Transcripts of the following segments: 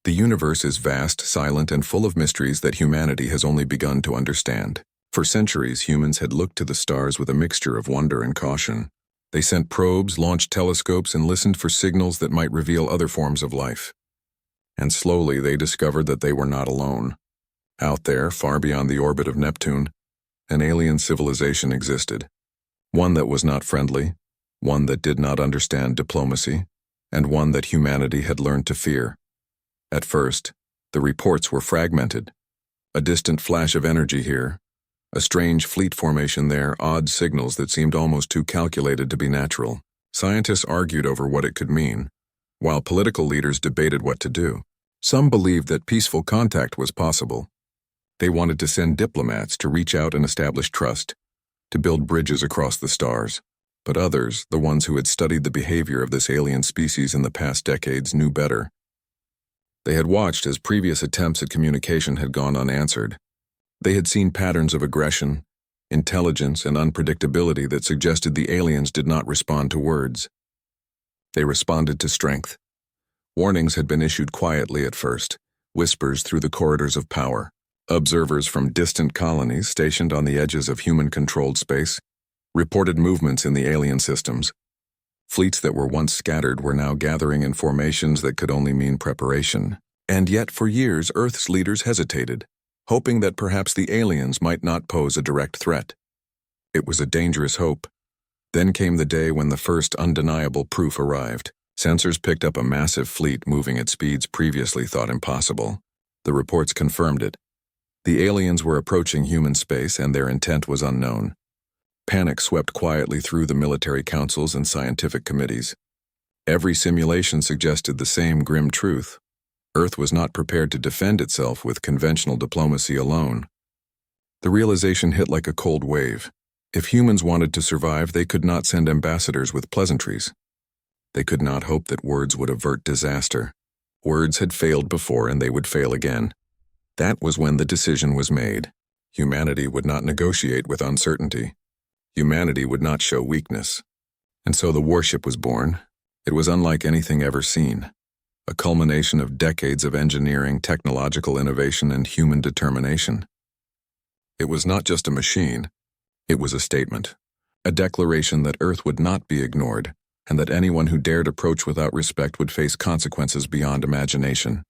The universe is vast, silent, and full of mysteries that humanity has only begun to understand. For centuries, humans had looked to the stars with a mixture of wonder and caution. They sent probes, launched telescopes, and listened for signals that might reveal other forms of life. And slowly they discovered that they were not alone. Out there, far beyond the orbit of Neptune, an alien civilization existed. One that was not friendly, one that did not understand diplomacy, and one that humanity had learned to fear. At first, the reports were fragmented. A distant flash of energy here, a strange fleet formation there, odd signals that seemed almost too calculated to be natural. Scientists argued over what it could mean, while political leaders debated what to do. Some believed that peaceful contact was possible. They wanted to send diplomats to reach out and establish trust, to build bridges across the stars. But others, the ones who had studied the behavior of this alien species in the past decades, knew better. They had watched as previous attempts at communication had gone unanswered. They had seen patterns of aggression, intelligence, and unpredictability that suggested the aliens did not respond to words. They responded to strength. Warnings had been issued quietly at first, whispers through the corridors of power. Observers from distant colonies stationed on the edges of human-controlled space reported movements in the alien systems. Fleets that were once scattered were now gathering in formations that could only mean preparation. And yet, for years, Earth's leaders hesitated, hoping that perhaps the aliens might not pose a direct threat. It was a dangerous hope. Then came the day when the first undeniable proof arrived. Sensors picked up a massive fleet moving at speeds previously thought impossible. The reports confirmed it. The aliens were approaching human space, and their intent was unknown. Panic swept quietly through the military councils and scientific committees. Every simulation suggested the same grim truth. Earth was not prepared to defend itself with conventional diplomacy alone. The realization hit like a cold wave. If humans wanted to survive, they could not send ambassadors with pleasantries. They could not hope that words would avert disaster. Words had failed before, and they would fail again. That was when the decision was made. Humanity would not negotiate with uncertainty. Humanity would not show weakness. And so the Warship was born. It was unlike anything ever seen. A culmination of decades of engineering, technological innovation, and human determination. It was not just a machine. It was a statement. A declaration that Earth would not be ignored, and that anyone who dared approach without respect would face consequences beyond imagination.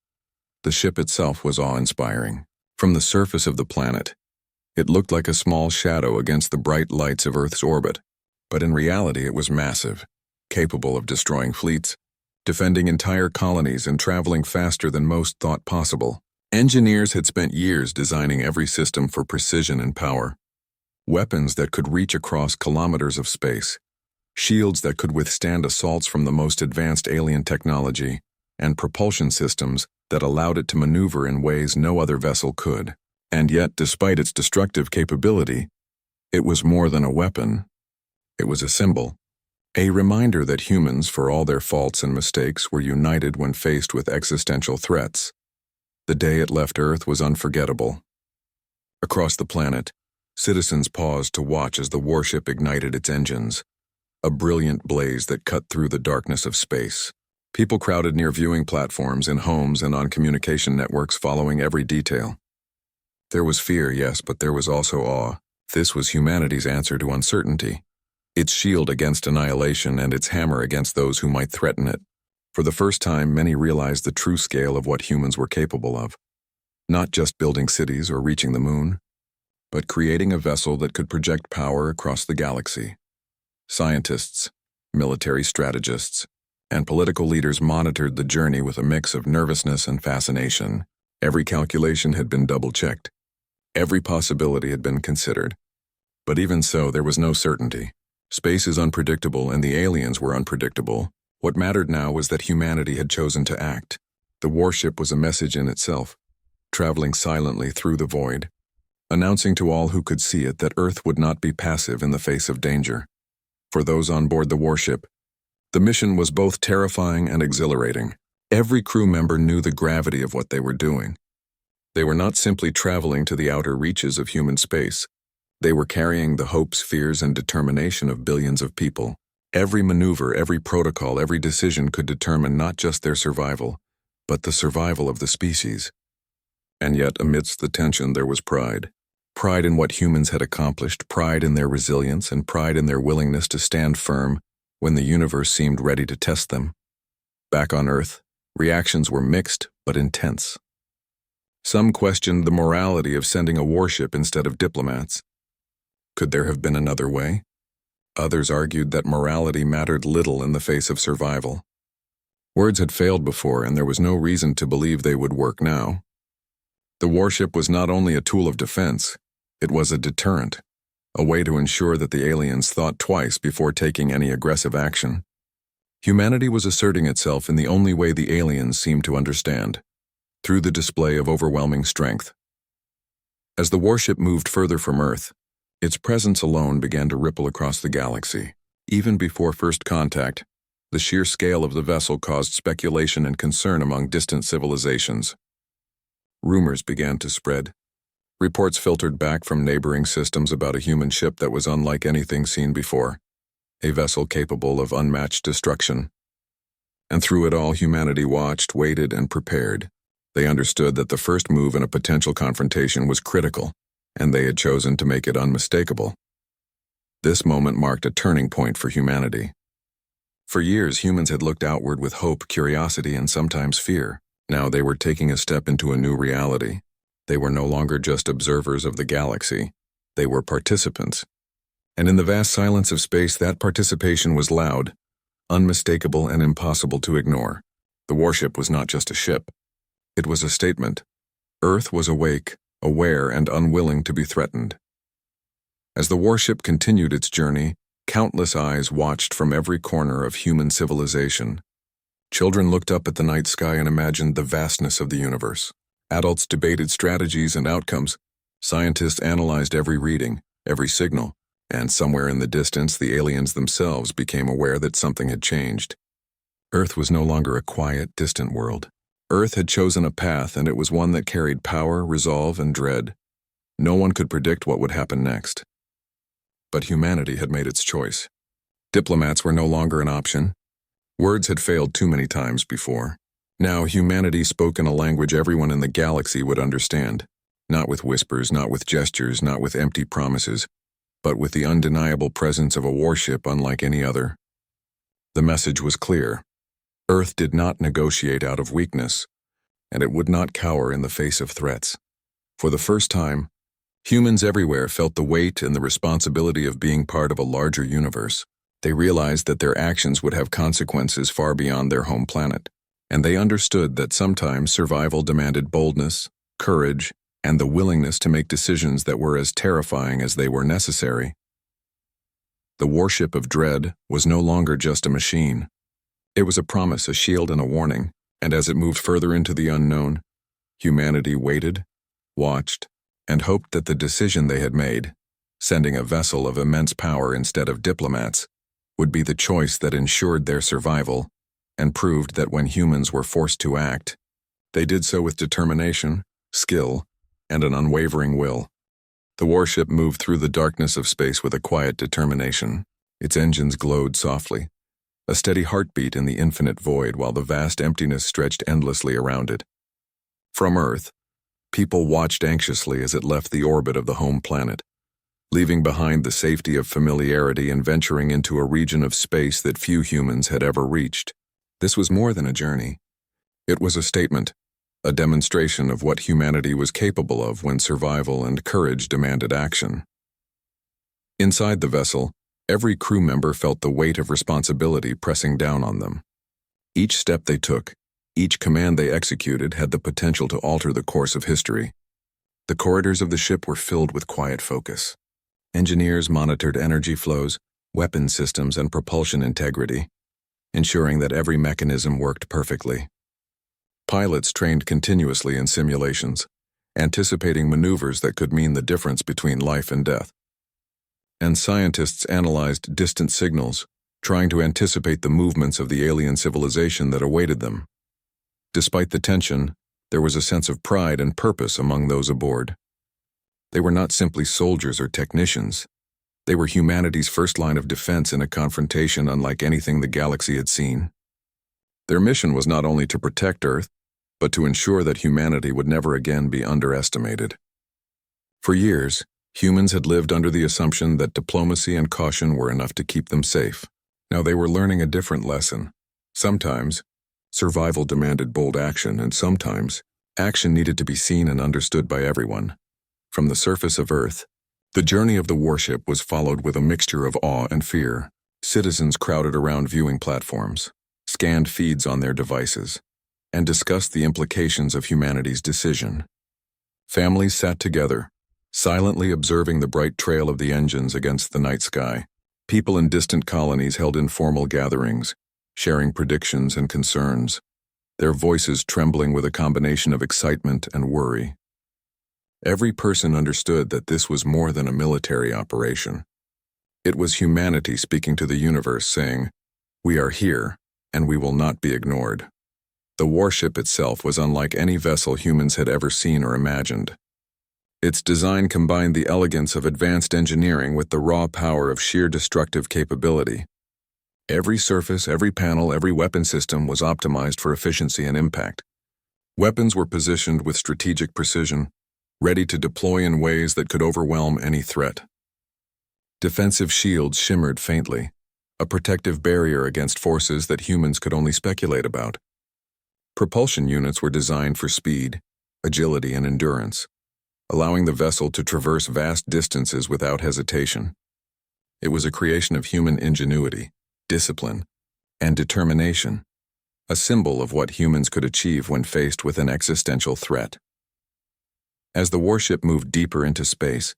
The ship itself was awe-inspiring. From the surface of the planet, it looked like a small shadow against the bright lights of Earth's orbit, but in reality it was massive, capable of destroying fleets, defending entire colonies, and traveling faster than most thought possible. Engineers had spent years designing every system for precision and power. Weapons that could reach across kilometers of space, shields that could withstand assaults from the most advanced alien technology, and propulsion systems that allowed it to maneuver in ways no other vessel could. And yet, despite its destructive capability, it was more than a weapon. It was a symbol, a reminder that humans, for all their faults and mistakes, were united when faced with existential threats. The day it left Earth was unforgettable. Across the planet, citizens paused to watch as the warship ignited its engines, a brilliant blaze that cut through the darkness of space. People crowded near viewing platforms, in homes, and on communication networks, following every detail. There was fear, yes, but there was also awe. This was humanity's answer to uncertainty, its shield against annihilation and its hammer against those who might threaten it. For the first time, many realized the true scale of what humans were capable of. Not just building cities or reaching the moon, but creating a vessel that could project power across the galaxy. Scientists, military strategists, and political leaders monitored the journey with a mix of nervousness and fascination. Every calculation had been double-checked. Every possibility had been considered. But even so, there was no certainty. Space is unpredictable, and the aliens were unpredictable. What mattered now was that humanity had chosen to act. The warship was a message in itself, traveling silently through the void, announcing to all who could see it that Earth would not be passive in the face of danger. For those on board the warship, the mission was both terrifying and exhilarating. Every crew member knew the gravity of what they were doing. They were not simply traveling to the outer reaches of human space. They were carrying the hopes, fears, and determination of billions of people. Every maneuver, every protocol, every decision could determine not just their survival, but the survival of the species. And yet, amidst the tension, there was pride. Pride in what humans had accomplished, pride in their resilience, and pride in their willingness to stand firm when the universe seemed ready to test them. Back on Earth, reactions were mixed but intense. Some questioned the morality of sending a warship instead of diplomats. Could there have been another way? Others argued that morality mattered little in the face of survival. Words had failed before, and there was no reason to believe they would work now. The warship was not only a tool of defense, it was a deterrent, a way to ensure that the aliens thought twice before taking any aggressive action. Humanity was asserting itself in the only way the aliens seemed to understand, through the display of overwhelming strength. As the warship moved further from Earth, its presence alone began to ripple across the galaxy. Even before first contact, the sheer scale of the vessel caused speculation and concern among distant civilizations. Rumors began to spread. Reports filtered back from neighboring systems about a human ship that was unlike anything seen before, a vessel capable of unmatched destruction. And through it all, humanity watched, waited, and prepared. They understood that the first move in a potential confrontation was critical, and they had chosen to make it unmistakable. This moment marked a turning point for humanity. For years, humans had looked outward with hope, curiosity, and sometimes fear. Now they were taking a step into a new reality. They were no longer just observers of the galaxy. They were participants. And in the vast silence of space, that participation was loud, unmistakable, and impossible to ignore. The warship was not just a ship. It was a statement. Earth was awake, aware, and unwilling to be threatened. As the warship continued its journey, countless eyes watched from every corner of human civilization. Children looked up at the night sky and imagined the vastness of the universe. Adults debated strategies and outcomes. Scientists analyzed every reading, every signal, and somewhere in the distance, the aliens themselves became aware that something had changed. Earth was no longer a quiet, distant world. Earth had chosen a path, and it was one that carried power, resolve, and dread. No one could predict what would happen next. But humanity had made its choice. Diplomats were no longer an option. Words had failed too many times before. Now humanity spoke in a language everyone in the galaxy would understand. Not with whispers, not with gestures, not with empty promises, but with the undeniable presence of a warship unlike any other. The message was clear. Earth did not negotiate out of weakness, and it would not cower in the face of threats. For the first time, humans everywhere felt the weight and the responsibility of being part of a larger universe. They realized that their actions would have consequences far beyond their home planet, and they understood that sometimes survival demanded boldness, courage, and the willingness to make decisions that were as terrifying as they were necessary. The warship of dread was no longer just a machine. It was a promise, a shield, and a warning, and as it moved further into the unknown, humanity waited, watched, and hoped that the decision they had made, sending a vessel of immense power instead of diplomats, would be the choice that ensured their survival and proved that when humans were forced to act, they did so with determination, skill, and an unwavering will. The warship moved through the darkness of space with a quiet determination. Its engines glowed softly, a steady heartbeat in the infinite void while the vast emptiness stretched endlessly around it. From Earth, people watched anxiously as it left the orbit of the home planet, leaving behind the safety of familiarity and venturing into a region of space that few humans had ever reached. This was more than a journey. It was a statement, a demonstration of what humanity was capable of when survival and courage demanded action. Inside the vessel, every crew member felt the weight of responsibility pressing down on them. Each step they took, each command they executed had the potential to alter the course of history. The corridors of the ship were filled with quiet focus. Engineers monitored energy flows, weapon systems, and propulsion integrity, ensuring that every mechanism worked perfectly. Pilots trained continuously in simulations, anticipating maneuvers that could mean the difference between life and death. And scientists analyzed distant signals, trying to anticipate the movements of the alien civilization that awaited them. Despite the tension, there was a sense of pride and purpose among those aboard. They were not simply soldiers or technicians. They were humanity's first line of defense in a confrontation unlike anything the galaxy had seen. Their mission was not only to protect Earth, but to ensure that humanity would never again be underestimated. For years, humans had lived under the assumption that diplomacy and caution were enough to keep them safe. Now they were learning a different lesson. Sometimes, survival demanded bold action, and sometimes, action needed to be seen and understood by everyone. From the surface of Earth, the journey of the warship was followed with a mixture of awe and fear. Citizens crowded around viewing platforms, scanned feeds on their devices, and discussed the implications of humanity's decision. Families sat together, silently observing the bright trail of the engines against the night sky. People in distant colonies held informal gatherings, sharing predictions and concerns, their voices trembling with a combination of excitement and worry. Every person understood that this was more than a military operation. It was humanity speaking to the universe, saying, "We are here, and we will not be ignored." The warship itself was unlike any vessel humans had ever seen or imagined. Its design combined the elegance of advanced engineering with the raw power of sheer destructive capability. Every surface, every panel, every weapon system was optimized for efficiency and impact. Weapons were positioned with strategic precision, ready to deploy in ways that could overwhelm any threat. Defensive shields shimmered faintly, a protective barrier against forces that humans could only speculate about. Propulsion units were designed for speed, agility, and endurance, allowing the vessel to traverse vast distances without hesitation. It was a creation of human ingenuity, discipline, and determination, a symbol of what humans could achieve when faced with an existential threat. As the warship moved deeper into space,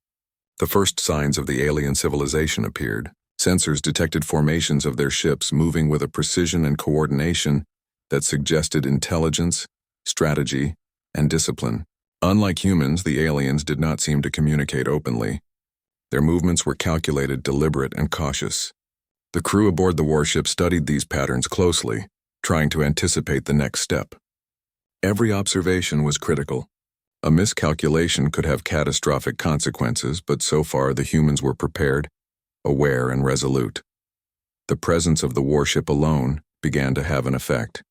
the first signs of the alien civilization appeared. Sensors detected formations of their ships moving with a precision and coordination that suggested intelligence, strategy, and discipline. Unlike humans, the aliens did not seem to communicate openly. Their movements were calculated, deliberate, and cautious. The crew aboard the warship studied these patterns closely, trying to anticipate the next step. Every observation was critical. A miscalculation could have catastrophic consequences, but so far the humans were prepared, aware, and resolute. The presence of the warship alone began to have an effect.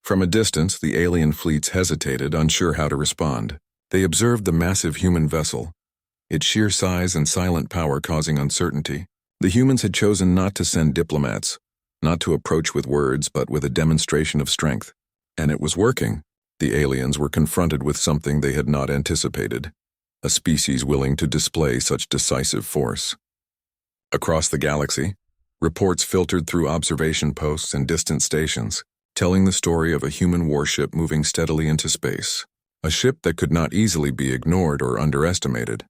From a distance, the alien fleets hesitated, unsure how to respond. They observed the massive human vessel, its sheer size and silent power causing uncertainty. The humans had chosen not to send diplomats, not to approach with words, but with a demonstration of strength. And it was working. The aliens were confronted with something they had not anticipated, a species willing to display such decisive force. Across the galaxy, reports filtered through observation posts and distant stations, telling the story of a human warship moving steadily into space, a ship that could not easily be ignored or underestimated.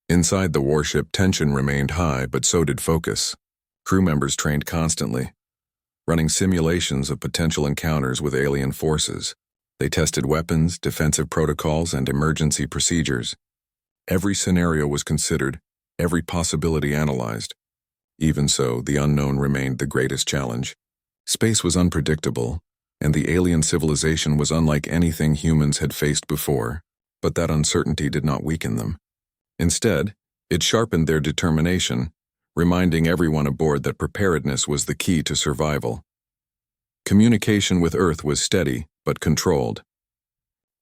Inside the warship, tension remained high, but so did focus. Crew members trained constantly, running simulations of potential encounters with alien forces. They tested weapons, defensive protocols, and emergency procedures. Every scenario was considered, every possibility analyzed. Even so, the unknown remained the greatest challenge. Space was unpredictable, and the alien civilization was unlike anything humans had faced before, but that uncertainty did not weaken them. Instead, it sharpened their determination, reminding everyone aboard that preparedness was the key to survival. Communication with Earth was steady, but controlled.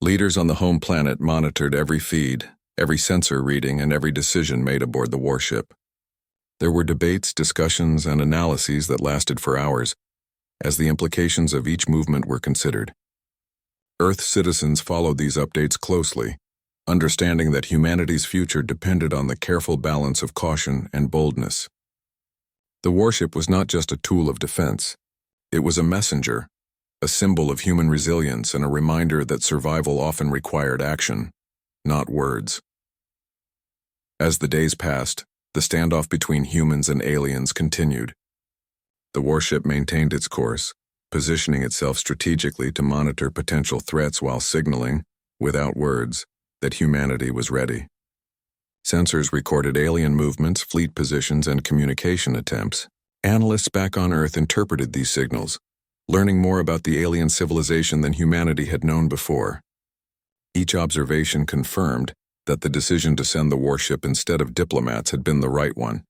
Leaders on the home planet monitored every feed, every sensor reading, and every decision made aboard the warship. There were debates, discussions, and analyses that lasted for hours, as the implications of each movement were considered. Earth citizens followed these updates closely, understanding that humanity's future depended on the careful balance of caution and boldness. The warship was not just a tool of defense. It was a messenger, a symbol of human resilience, and a reminder that survival often required action, not words. As the days passed, the standoff between humans and aliens continued. The warship maintained its course, positioning itself strategically to monitor potential threats while signaling, without words, that humanity was ready. Sensors recorded alien movements, fleet positions, and communication attempts. Analysts back on Earth interpreted these signals, learning more about the alien civilization than humanity had known before. Each observation confirmed that the decision to send the warship instead of diplomats had been the right one.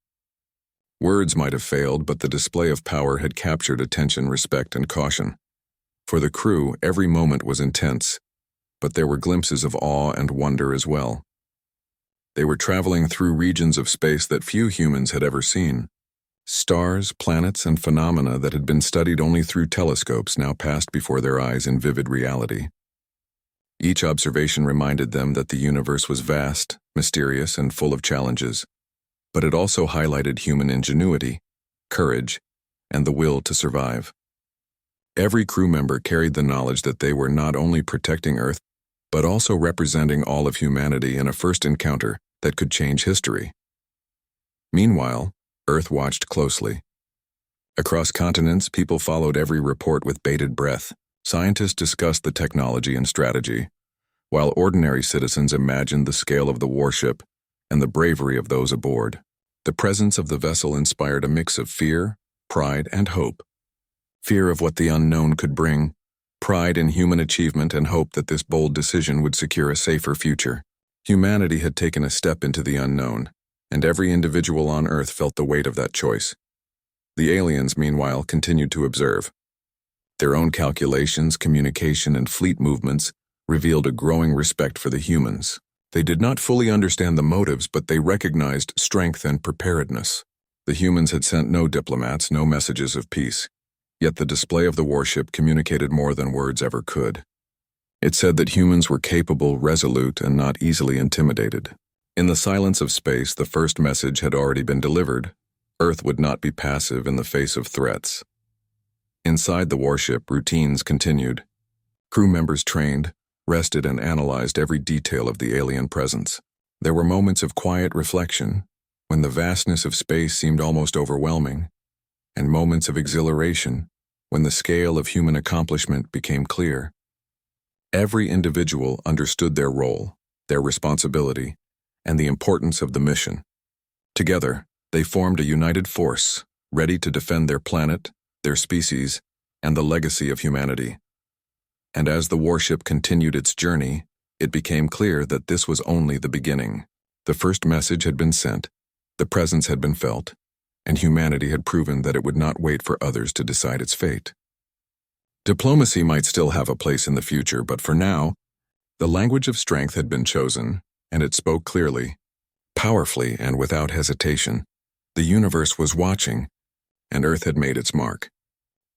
Words might have failed, but the display of power had captured attention, respect, and caution. For the crew, every moment was intense, but there were glimpses of awe and wonder as well. They were traveling through regions of space that few humans had ever seen. Stars, planets, and phenomena that had been studied only through telescopes now passed before their eyes in vivid reality. Each observation reminded them that the universe was vast, mysterious, and full of challenges, but it also highlighted human ingenuity, courage, and the will to survive. Every crew member carried the knowledge that they were not only protecting Earth, but also representing all of humanity in a first encounter that could change history. Meanwhile, Earth watched closely. Across continents, people followed every report with bated breath. Scientists discussed the technology and strategy, while ordinary citizens imagined the scale of the warship and the bravery of those aboard. The presence of the vessel inspired a mix of fear, pride, and hope. Fear of what the unknown could bring, pride in human achievement, and hope that this bold decision would secure a safer future. Humanity had taken a step into the unknown, and every individual on Earth felt the weight of that choice. The aliens, meanwhile, continued to observe. Their own calculations, communication, and fleet movements revealed a growing respect for the humans. They did not fully understand the motives, but they recognized strength and preparedness. The humans had sent no diplomats, no messages of peace. Yet the display of the warship communicated more than words ever could. It said that humans were capable, resolute, and not easily intimidated. In the silence of space, the first message had already been delivered. Earth would not be passive in the face of threats. Inside the warship, routines continued. Crew members trained, rested, and analyzed every detail of the alien presence. There were moments of quiet reflection, when the vastness of space seemed almost overwhelming, and moments of exhilaration, when the scale of human accomplishment became clear. Every individual understood their role, their responsibility, and the importance of the mission. Together, they formed a united force, ready to defend their planet, their species, and the legacy of humanity. And as the warship continued its journey, it became clear that this was only the beginning. The first message had been sent, the presence had been felt, and humanity had proven that it would not wait for others to decide its fate. Diplomacy might still have a place in the future, but for now, the language of strength had been chosen, and it spoke clearly, powerfully, and without hesitation. The universe was watching, and Earth had made its mark.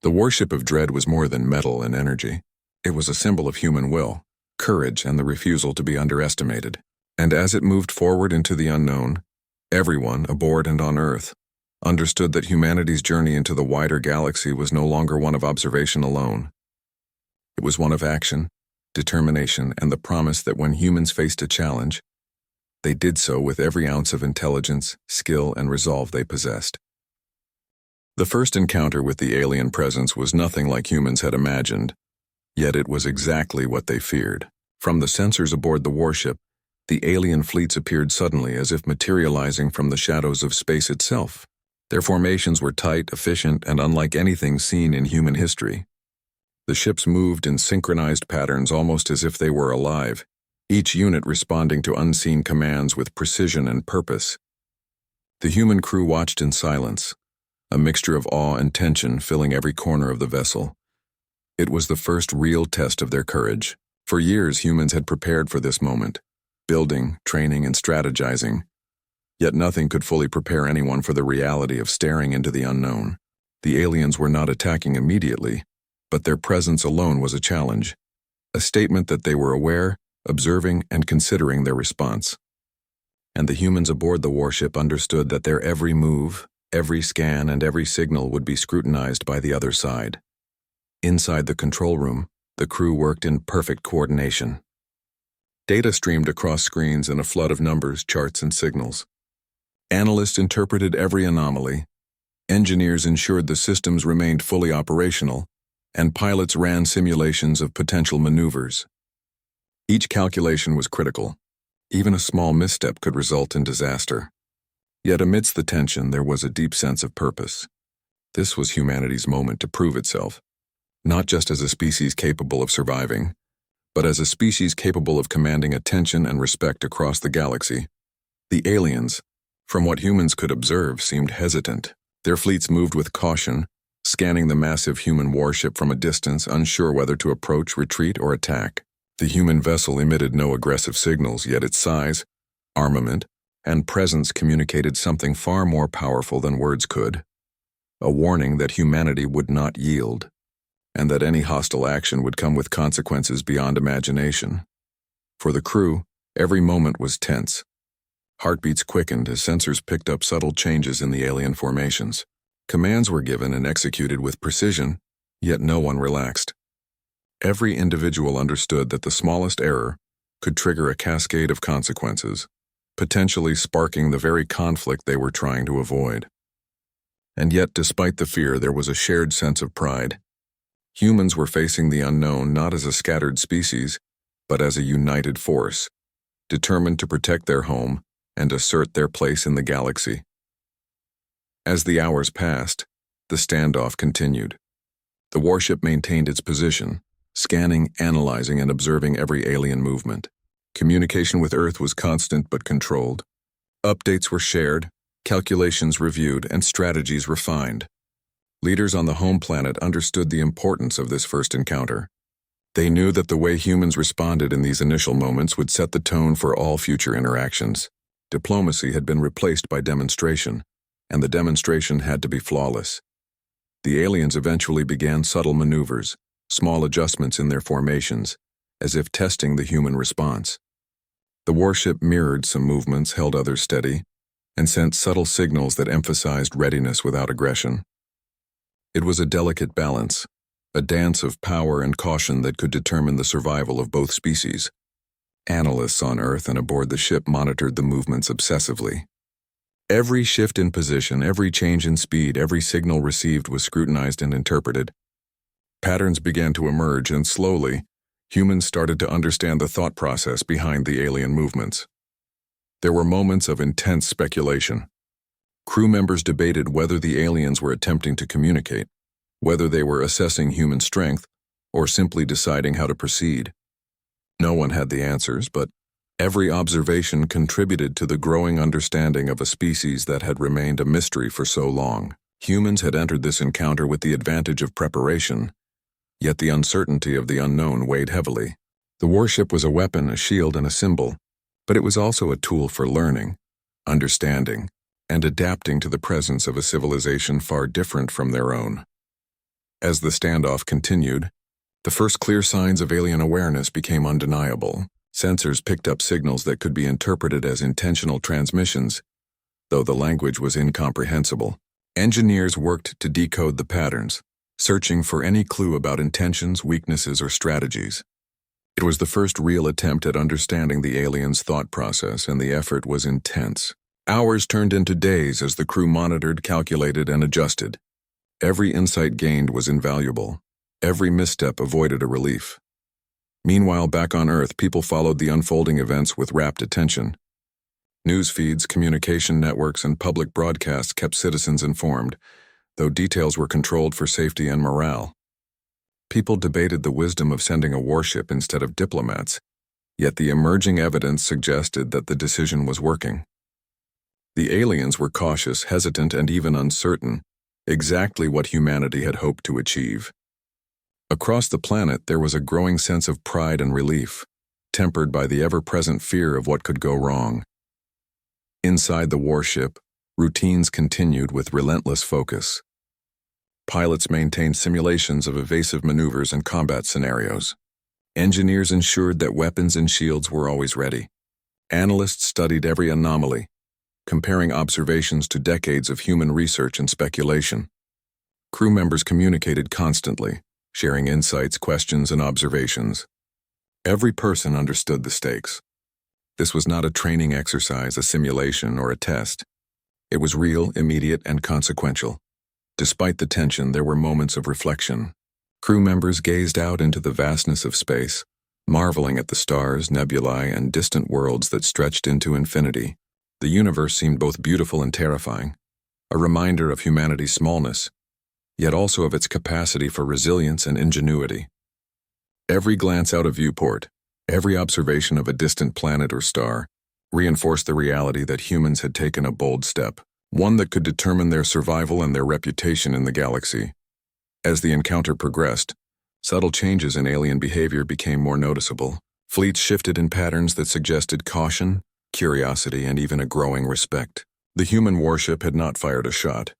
The warship of dread was more than metal and energy. It was a symbol of human will, courage, and the refusal to be underestimated. And as it moved forward into the unknown, everyone, aboard and on Earth, understood that humanity's journey into the wider galaxy was no longer one of observation alone. It was one of action, determination, and the promise that when humans faced a challenge, they did so with every ounce of intelligence, skill, and resolve they possessed. The first encounter with the alien presence was nothing like humans had imagined, yet it was exactly what they feared. From the sensors aboard the warship, the alien fleets appeared suddenly as if materializing from the shadows of space itself. Their formations were tight, efficient, and unlike anything seen in human history. The ships moved in synchronized patterns almost as if they were alive, each unit responding to unseen commands with precision and purpose. The human crew watched in silence, a mixture of awe and tension filling every corner of the vessel. It was the first real test of their courage. For years, humans had prepared for this moment, building, training, and strategizing. Yet nothing could fully prepare anyone for the reality of staring into the unknown. The aliens were not attacking immediately, but their presence alone was a challenge, a statement that they were aware, observing, and considering their response. And the humans aboard the warship understood that their every move, every scan, and every signal would be scrutinized by the other side. Inside the control room, the crew worked in perfect coordination. Data streamed across screens in a flood of numbers, charts, and signals. Analysts interpreted every anomaly, engineers ensured the systems remained fully operational, and pilots ran simulations of potential maneuvers. Each calculation was critical. Even a small misstep could result in disaster. Yet amidst the tension, there was a deep sense of purpose. This was humanity's moment to prove itself, not just as a species capable of surviving, but as a species capable of commanding attention and respect across the galaxy. The aliens, from what humans could observe, seemed hesitant. Their fleets moved with caution, scanning the massive human warship from a distance, unsure whether to approach, retreat, or attack. The human vessel emitted no aggressive signals, yet its size, armament, and presence communicated something far more powerful than words could. A warning that humanity would not yield, and that any hostile action would come with consequences beyond imagination. For the crew, every moment was tense. Heartbeats quickened as sensors picked up subtle changes in the alien formations. Commands were given and executed with precision, yet no one relaxed. Every individual understood that the smallest error could trigger a cascade of consequences, potentially sparking the very conflict they were trying to avoid. And yet, despite the fear, there was a shared sense of pride. Humans were facing the unknown not as a scattered species, but as a united force, determined to protect their home and assert their place in the galaxy. As the hours passed, the standoff continued. The warship maintained its position, scanning, analyzing, and observing every alien movement. Communication with Earth was constant but controlled. Updates were shared, calculations reviewed, and strategies refined. Leaders on the home planet understood the importance of this first encounter. They knew that the way humans responded in these initial moments would set the tone for all future interactions. Diplomacy had been replaced by demonstration, and the demonstration had to be flawless. The aliens eventually began subtle maneuvers, small adjustments in their formations, as if testing the human response. The warship mirrored some movements, held others steady, and sent subtle signals that emphasized readiness without aggression. It was a delicate balance, a dance of power and caution that could determine the survival of both species. Analysts on Earth and aboard the ship monitored the movements obsessively. Every shift in position, every change in speed, every signal received was scrutinized and interpreted. Patterns began to emerge, and slowly, humans started to understand the thought process behind the alien movements. There were moments of intense speculation. Crew members debated whether the aliens were attempting to communicate, whether they were assessing human strength, or simply deciding how to proceed. No one had the answers, but every observation contributed to the growing understanding of a species that had remained a mystery for so long. Humans had entered this encounter with the advantage of preparation, yet the uncertainty of the unknown weighed heavily. The warship was a weapon, a shield, and a symbol, but it was also a tool for learning, understanding, and adapting to the presence of a civilization far different from their own. As the standoff continued, the first clear signs of alien awareness became undeniable. Sensors picked up signals that could be interpreted as intentional transmissions, though the language was incomprehensible. Engineers worked to decode the patterns, searching for any clue about intentions, weaknesses, or strategies. It was the first real attempt at understanding the aliens' thought process, and the effort was intense. Hours turned into days as the crew monitored, calculated, and adjusted. Every insight gained was invaluable. Every misstep avoided a relief. Meanwhile, back on Earth, people followed the unfolding events with rapt attention. News feeds, communication networks, and public broadcasts kept citizens informed, though details were controlled for safety and morale. People debated the wisdom of sending a warship instead of diplomats, yet the emerging evidence suggested that the decision was working. The aliens were cautious, hesitant, and even uncertain, exactly what humanity had hoped to achieve. Across the planet, there was a growing sense of pride and relief, tempered by the ever-present fear of what could go wrong. Inside the warship, routines continued with relentless focus. Pilots maintained simulations of evasive maneuvers and combat scenarios. Engineers ensured that weapons and shields were always ready. Analysts studied every anomaly, comparing observations to decades of human research and speculation. Crew members communicated constantly, sharing insights, questions, and observations. Every person understood the stakes. This was not a training exercise, a simulation, or a test. It was real, immediate, and consequential. Despite the tension, there were moments of reflection. Crew members gazed out into the vastness of space, marveling at the stars, nebulae, and distant worlds that stretched into infinity. The universe seemed both beautiful and terrifying, a reminder of humanity's smallness, yet also of its capacity for resilience and ingenuity. Every glance out of viewport, every observation of a distant planet or star, reinforced the reality that humans had taken a bold step, one that could determine their survival and their reputation in the galaxy. As the encounter progressed, subtle changes in alien behavior became more noticeable. Fleets shifted in patterns that suggested caution, curiosity, and even a growing respect. The human warship had not fired a shot,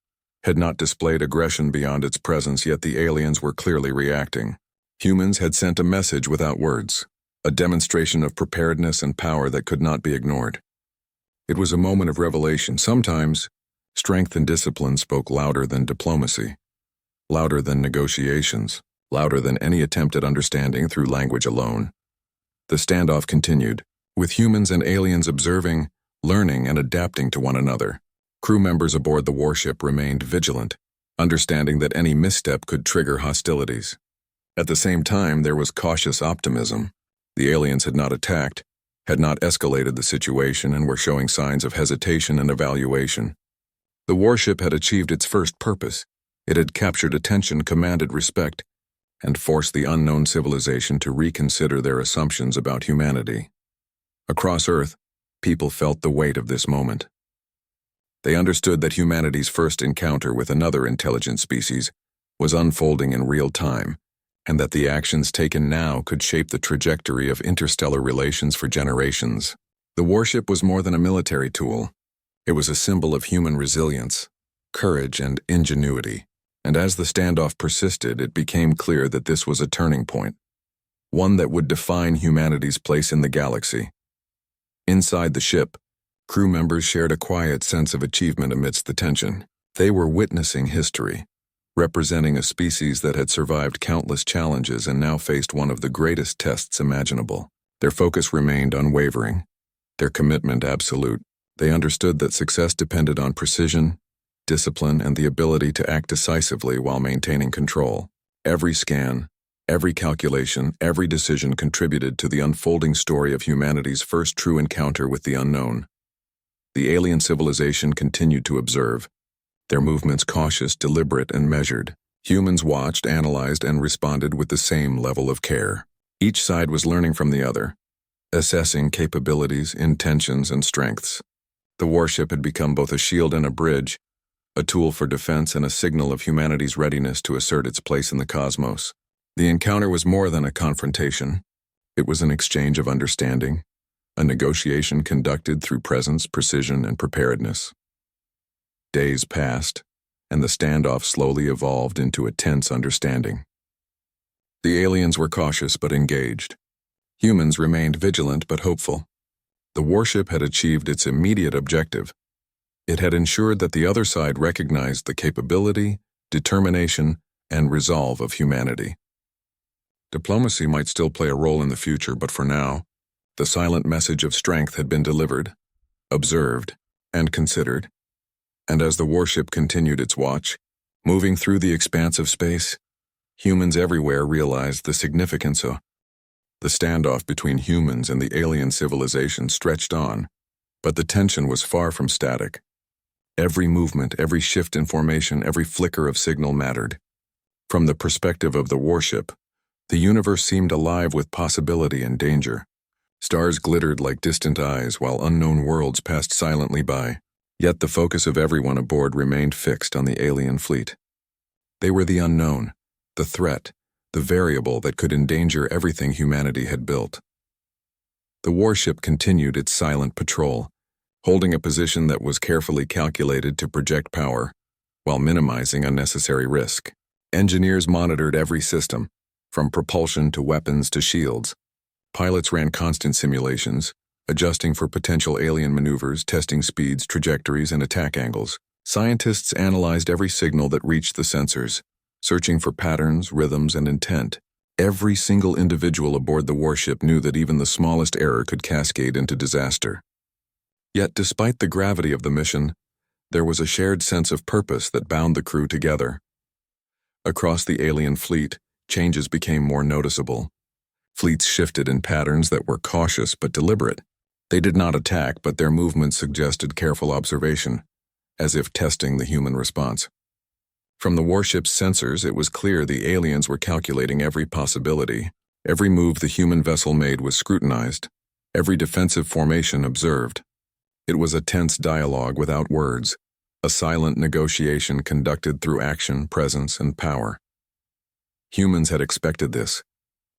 had not displayed aggression beyond its presence, yet the aliens were clearly reacting. Humans had sent a message without words, a demonstration of preparedness and power that could not be ignored. It was a moment of revelation. Sometimes, strength and discipline spoke louder than diplomacy, louder than negotiations, louder than any attempt at understanding through language alone. The standoff continued, with humans and aliens observing, learning, and adapting to one another. Crew members aboard the warship remained vigilant, understanding that any misstep could trigger hostilities. At the same time, there was cautious optimism. The aliens had not attacked, had not escalated the situation, and were showing signs of hesitation and evaluation. The warship had achieved its first purpose. It had captured attention, commanded respect, and forced the unknown civilization to reconsider their assumptions about humanity. Across Earth, people felt the weight of this moment. They understood that humanity's first encounter with another intelligent species was unfolding in real time, and that the actions taken now could shape the trajectory of interstellar relations for generations. The warship was more than a military tool. It was a symbol of human resilience, courage, and ingenuity. And as the standoff persisted, it became clear that this was a turning point, one that would define humanity's place in the galaxy. Inside the ship, crew members shared a quiet sense of achievement amidst the tension. They were witnessing history, representing a species that had survived countless challenges and now faced one of the greatest tests imaginable. Their focus remained unwavering, their commitment absolute. They understood that success depended on precision, discipline, and the ability to act decisively while maintaining control. Every scan, every calculation, every decision contributed to the unfolding story of humanity's first true encounter with the unknown. The alien civilization continued to observe, their movements cautious, deliberate, and measured. Humans watched, analyzed, and responded with the same level of care. Each side was learning from the other, assessing capabilities, intentions, and strengths. The warship had become both a shield and a bridge, a tool for defense and a signal of humanity's readiness to assert its place in the cosmos. The encounter was more than a confrontation. It was an exchange of understanding, a negotiation conducted through presence, precision, and preparedness. Days passed, and the standoff slowly evolved into a tense understanding. The aliens were cautious but engaged. Humans remained vigilant but hopeful. The warship had achieved its immediate objective. It had ensured that the other side recognized the capability, determination, and resolve of humanity. Diplomacy might still play a role in the future, but for now, the silent message of strength had been delivered, observed, and considered. And as the warship continued its watch, moving through the expanse of space, humans everywhere realized the significance of the standoff between humans and the alien civilization stretched on, but the tension was far from static. Every movement, every shift in formation, every flicker of signal mattered. From the perspective of the warship, the universe seemed alive with possibility and danger. Stars glittered like distant eyes while unknown worlds passed silently by. Yet the focus of everyone aboard remained fixed on the alien fleet. They were the unknown, the threat, the variable that could endanger everything humanity had built. The warship continued its silent patrol, holding a position that was carefully calculated to project power, while minimizing unnecessary risk. Engineers monitored every system, from propulsion to weapons to shields. Pilots ran constant simulations, adjusting for potential alien maneuvers, testing speeds, trajectories, and attack angles. Scientists analyzed every signal that reached the sensors, searching for patterns, rhythms, and intent. Every single individual aboard the warship knew that even the smallest error could cascade into disaster. Yet, despite the gravity of the mission, there was a shared sense of purpose that bound the crew together. Across the alien fleet, changes became more noticeable. Fleets shifted in patterns that were cautious but deliberate. They did not attack, but their movements suggested careful observation, as if testing the human response. From the warship's sensors, it was clear the aliens were calculating every possibility. Every move the human vessel made was scrutinized, every defensive formation observed. It was a tense dialogue without words, a silent negotiation conducted through action, presence, and power. Humans had expected this.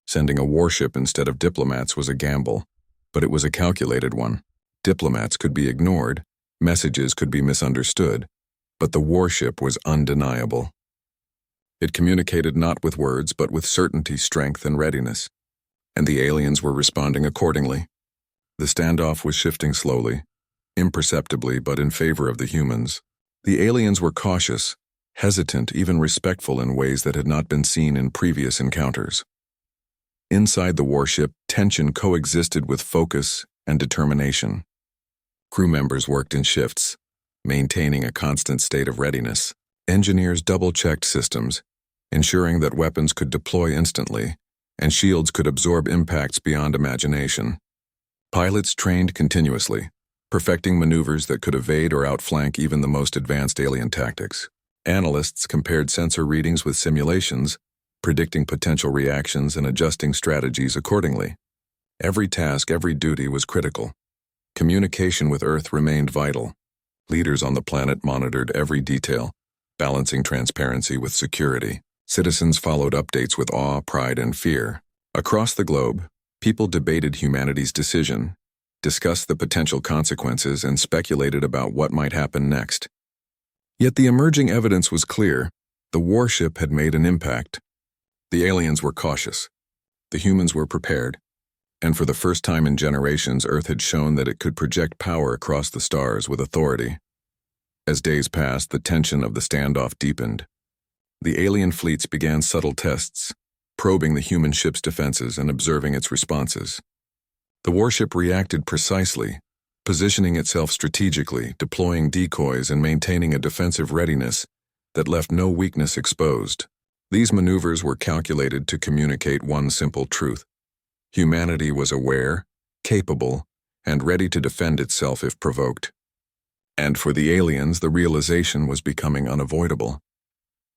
Sending a warship instead of diplomats was a gamble, but it was a calculated one. Diplomats could be ignored, messages could be misunderstood, but the warship was undeniable. It communicated not with words, but with certainty, strength, and readiness. And the aliens were responding accordingly. The standoff was shifting slowly, imperceptibly, but in favor of the humans. The aliens were cautious, hesitant, even respectful in ways that had not been seen in previous encounters. Inside the warship, tension coexisted with focus and determination. Crew members worked in shifts, maintaining a constant state of readiness. Engineers double-checked systems, ensuring that weapons could deploy instantly and shields could absorb impacts beyond imagination. Pilots trained continuously, perfecting maneuvers that could evade or outflank even the most advanced alien tactics. Analysts compared sensor readings with simulations, predicting potential reactions and adjusting strategies accordingly. Every task, every duty was critical. Communication with Earth remained vital. Leaders on the planet monitored every detail, balancing transparency with security. Citizens followed updates with awe, pride, and fear. Across the globe, people debated humanity's decision, discussed the potential consequences, and speculated about what might happen next. Yet the emerging evidence was clear. The warship had made an impact. The aliens were cautious. The humans were prepared. And for the first time in generations, Earth had shown that it could project power across the stars with authority. As days passed, the tension of the standoff deepened. The alien fleets began subtle tests, probing the human ship's defenses and observing its responses. The warship reacted precisely, positioning itself strategically, deploying decoys and maintaining a defensive readiness that left no weakness exposed. These maneuvers were calculated to communicate one simple truth. Humanity was aware, capable, and ready to defend itself if provoked. And for the aliens, the realization was becoming unavoidable.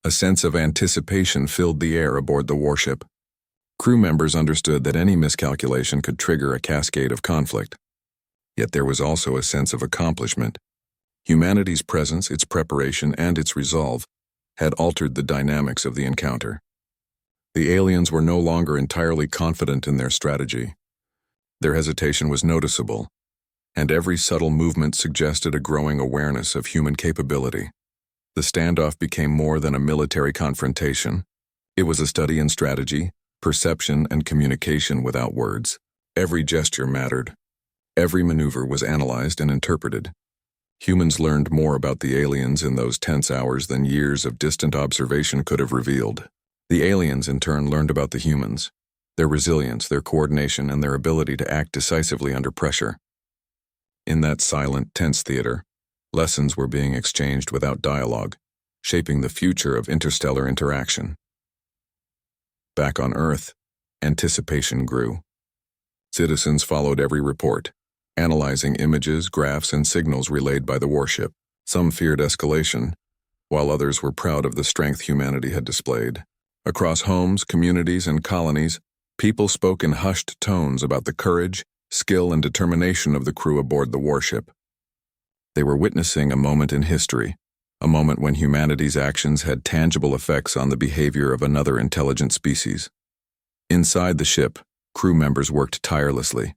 A sense of anticipation filled the air aboard the warship. Crew members understood that any miscalculation could trigger a cascade of conflict. Yet there was also a sense of accomplishment. Humanity's presence, its preparation, and its resolve had altered the dynamics of the encounter. The aliens were no longer entirely confident in their strategy. Their hesitation was noticeable, and every subtle movement suggested a growing awareness of human capability. The standoff became more than a military confrontation. It was a study in strategy, perception, and communication without words. Every gesture mattered. Every maneuver was analyzed and interpreted. Humans learned more about the aliens in those tense hours than years of distant observation could have revealed. The aliens, in turn, learned about the humans, their resilience, their coordination, and their ability to act decisively under pressure. In that silent, tense theater, lessons were being exchanged without dialogue, shaping the future of interstellar interaction. Back on Earth, anticipation grew. Citizens followed every report, analyzing images, graphs, and signals relayed by the warship. Some feared escalation, while others were proud of the strength humanity had displayed. Across homes, communities, and colonies, people spoke in hushed tones about the courage, skill, and determination of the crew aboard the warship. They were witnessing a moment in history, a moment when humanity's actions had tangible effects on the behavior of another intelligent species. Inside the ship, crew members worked tirelessly.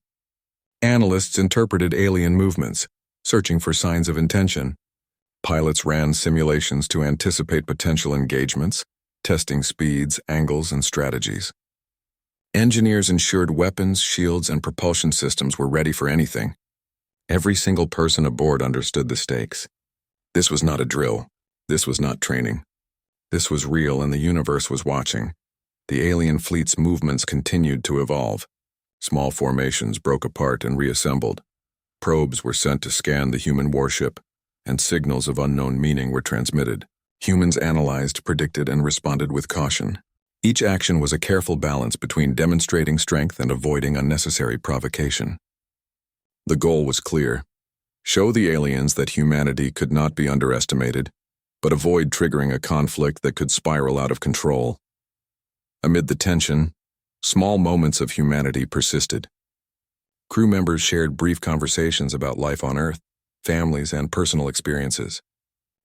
Analysts interpreted alien movements, searching for signs of intention. Pilots ran simulations to anticipate potential engagements, testing speeds, angles, and strategies. Engineers ensured weapons, shields, and propulsion systems were ready for anything. Every single person aboard understood the stakes. This was not a drill. This was not training. This was real, and the universe was watching. The alien fleet's movements continued to evolve. Small formations broke apart and reassembled. Probes were sent to scan the human warship, and signals of unknown meaning were transmitted. Humans analyzed, predicted, and responded with caution. Each action was a careful balance between demonstrating strength and avoiding unnecessary provocation. The goal was clear: show the aliens that humanity could not be underestimated, but avoid triggering a conflict that could spiral out of control. Amid the tension, small moments of humanity persisted. Crew members shared brief conversations about life on Earth, families, and personal experiences.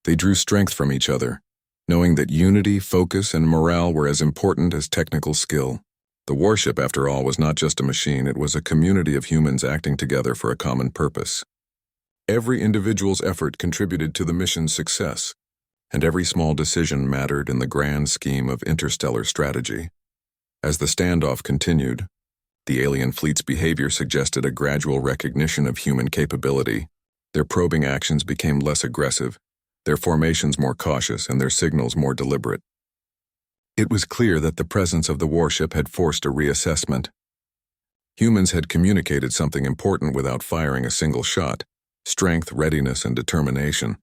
They drew strength from each other, knowing that unity, focus, and morale were as important as technical skill. The warship, after all, was not just a machine, it was a community of humans acting together for a common purpose. Every individual's effort contributed to the mission's success, and every small decision mattered in the grand scheme of interstellar strategy. As the standoff continued, the alien fleet's behavior suggested a gradual recognition of human capability. Their probing actions became less aggressive, their formations more cautious, and their signals more deliberate. It was clear that the presence of the warship had forced a reassessment. Humans had communicated something important without firing a single shot: strength, readiness, and determination.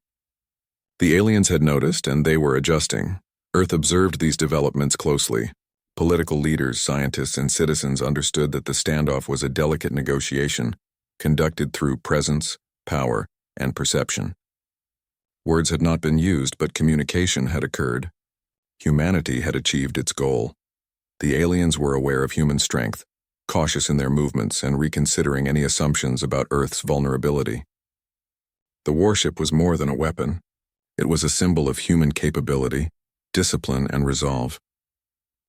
The aliens had noticed, and they were adjusting. Earth observed these developments closely. Political leaders, scientists, and citizens understood that the standoff was a delicate negotiation, conducted through presence, power, and perception. Words had not been used, but communication had occurred. Humanity had achieved its goal. The aliens were aware of human strength, cautious in their movements and reconsidering any assumptions about Earth's vulnerability. The warship was more than a weapon. It was a symbol of human capability, discipline, and resolve.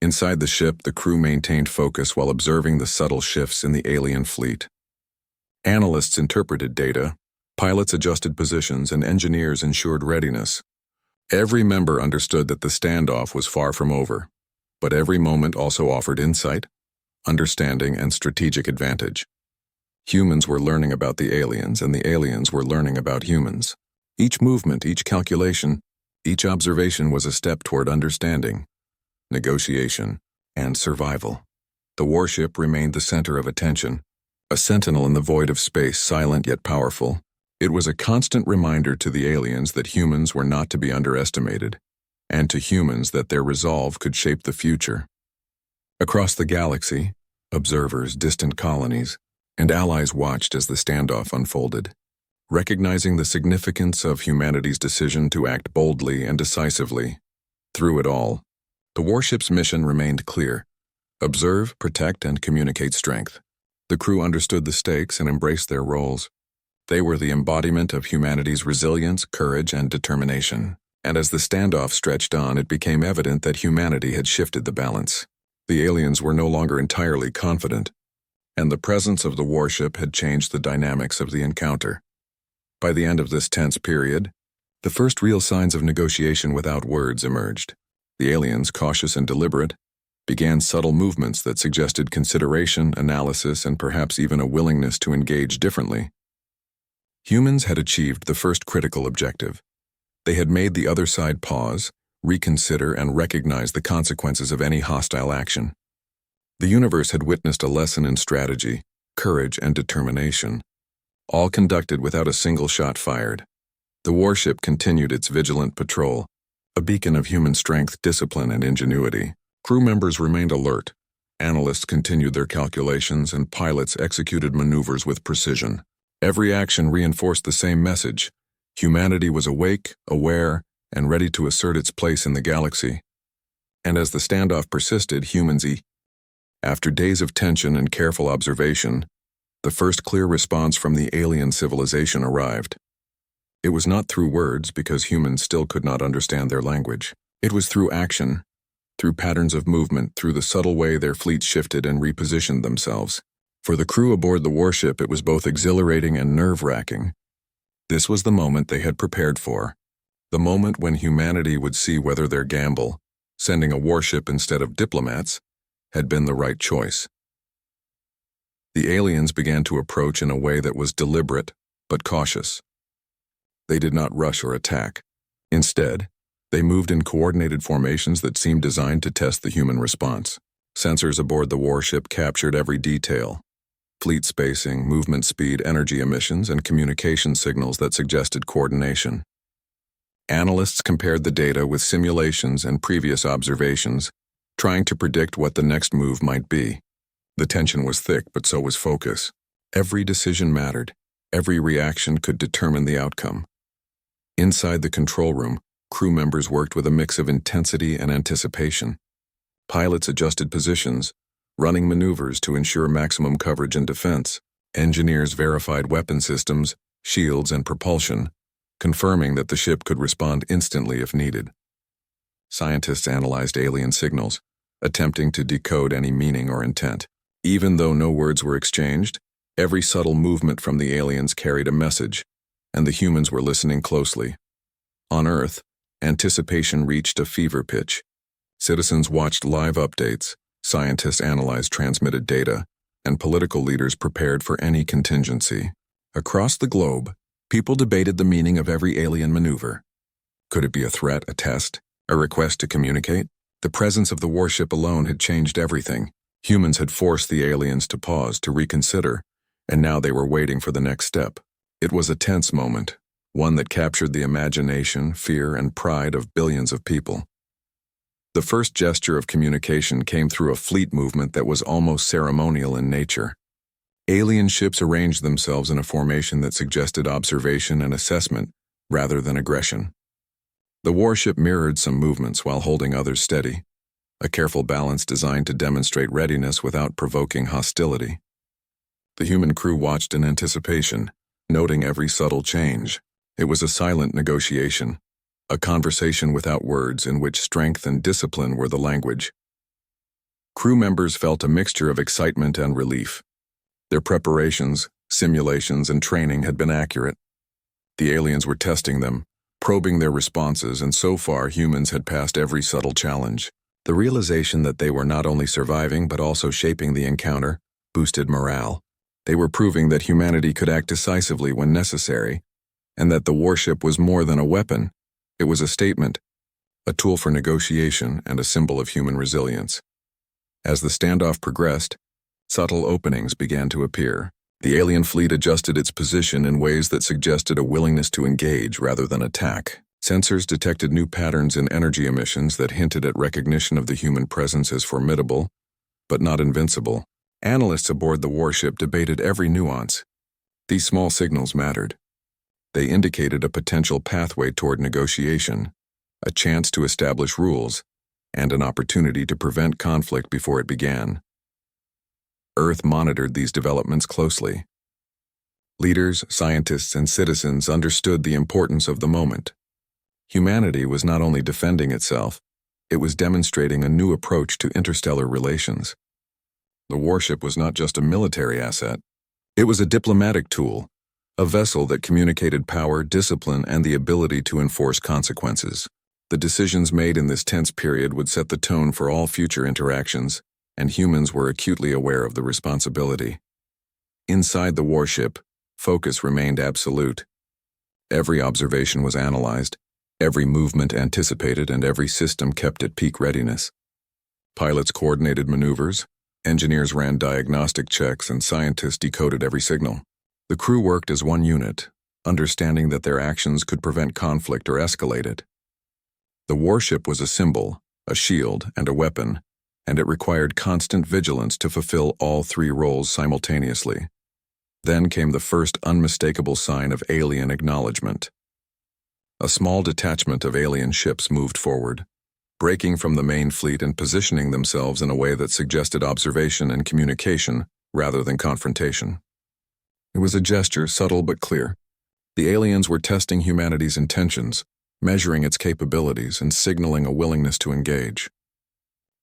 Inside the ship, the crew maintained focus while observing the subtle shifts in the alien fleet. Analysts interpreted data, pilots adjusted positions, and engineers ensured readiness. Every member understood that the standoff was far from over, but every moment also offered insight, understanding, and strategic advantage. Humans were learning about the aliens, and the aliens were learning about humans. Each movement, each calculation, each observation was a step toward understanding, negotiation, and survival. The warship remained the center of attention, a sentinel in the void of space, silent yet powerful. It was a constant reminder to the aliens that humans were not to be underestimated, and to humans that their resolve could shape the future. Across the galaxy, observers, distant colonies, and allies watched as the standoff unfolded, recognizing the significance of humanity's decision to act boldly and decisively. Through it all, the warship's mission remained clear: observe, protect, and communicate strength. The crew understood the stakes and embraced their roles. They were the embodiment of humanity's resilience, courage, and determination. And as the standoff stretched on, it became evident that humanity had shifted the balance. The aliens were no longer entirely confident, and the presence of the warship had changed the dynamics of the encounter. By the end of this tense period, the first real signs of negotiation without words emerged. The aliens, cautious and deliberate, began subtle movements that suggested consideration, analysis, and perhaps even a willingness to engage differently. Humans had achieved the first critical objective. They had made the other side pause, reconsider, and recognize the consequences of any hostile action. The universe had witnessed a lesson in strategy, courage, and determination, all conducted without a single shot fired. The warship continued its vigilant patrol, a beacon of human strength, discipline, and ingenuity. Crew members remained alert, analysts continued their calculations, and pilots executed maneuvers with precision. Every action reinforced the same message: humanity was awake, aware, and ready to assert its place in the galaxy. And as the standoff persisted, after days of tension and careful observation, the first clear response from the alien civilization arrived. It was not through words, because humans still could not understand their language. It was through action, through patterns of movement, through the subtle way their fleets shifted and repositioned themselves. For the crew aboard the warship, it was both exhilarating and nerve-wracking. This was the moment they had prepared for, the moment when humanity would see whether their gamble, sending a warship instead of diplomats, had been the right choice. The aliens began to approach in a way that was deliberate but cautious. They did not rush or attack. Instead, they moved in coordinated formations that seemed designed to test the human response. Sensors aboard the warship captured every detail: fleet spacing, movement speed, energy emissions, and communication signals that suggested coordination. Analysts compared the data with simulations and previous observations, trying to predict what the next move might be. The tension was thick, but so was focus. Every decision mattered. Every reaction could determine the outcome. Inside the control room, crew members worked with a mix of intensity and anticipation. Pilots adjusted positions, running maneuvers to ensure maximum coverage and defense. Engineers verified weapon systems, shields, and propulsion, confirming that the ship could respond instantly if needed. Scientists analyzed alien signals, attempting to decode any meaning or intent. Even though no words were exchanged, every subtle movement from the aliens carried a message, and the humans were listening closely. On Earth, anticipation reached a fever pitch. Citizens watched live updates, scientists analyzed transmitted data, and political leaders prepared for any contingency. Across the globe, people debated the meaning of every alien maneuver. Could it be a threat, a test, a request to communicate? The presence of the warship alone had changed everything. Humans had forced the aliens to pause, to reconsider, and now they were waiting for the next step. It was a tense moment, one that captured the imagination, fear, and pride of billions of people. The first gesture of communication came through a fleet movement that was almost ceremonial in nature. Alien ships arranged themselves in a formation that suggested observation and assessment rather than aggression. The warship mirrored some movements while holding others steady, a careful balance designed to demonstrate readiness without provoking hostility. The human crew watched in anticipation, noting every subtle change. It was a silent negotiation, a conversation without words in which strength and discipline were the language. Crew members felt a mixture of excitement and relief. Their preparations, simulations, and training had been accurate. The aliens were testing them, probing their responses, and so far humans had passed every subtle challenge. The realization that they were not only surviving but also shaping the encounter boosted morale. They were proving that humanity could act decisively when necessary, and that the warship was more than a weapon. It was a statement, a tool for negotiation, and a symbol of human resilience. As the standoff progressed, subtle openings began to appear. The alien fleet adjusted its position in ways that suggested a willingness to engage rather than attack. Sensors detected new patterns in energy emissions that hinted at recognition of the human presence as formidable, but not invincible. Analysts aboard the warship debated every nuance. These small signals mattered. They indicated a potential pathway toward negotiation, a chance to establish rules, and an opportunity to prevent conflict before it began. Earth monitored these developments closely. Leaders, scientists, and citizens understood the importance of the moment. Humanity was not only defending itself, it was demonstrating a new approach to interstellar relations. The warship was not just a military asset. It was a diplomatic tool, a vessel that communicated power, discipline, and the ability to enforce consequences. The decisions made in this tense period would set the tone for all future interactions, and humans were acutely aware of the responsibility. Inside the warship, focus remained absolute. Every observation was analyzed, every movement anticipated, and every system kept at peak readiness. Pilots coordinated maneuvers, engineers ran diagnostic checks, and scientists decoded every signal. The crew worked as one unit, understanding that their actions could prevent conflict or escalate it. The warship was a symbol, a shield, and a weapon, and it required constant vigilance to fulfill all three roles simultaneously. Then came the first unmistakable sign of alien acknowledgement. A small detachment of alien ships moved forward, breaking from the main fleet and positioning themselves in a way that suggested observation and communication rather than confrontation. It was a gesture, subtle but clear. The aliens were testing humanity's intentions, measuring its capabilities, and signaling a willingness to engage.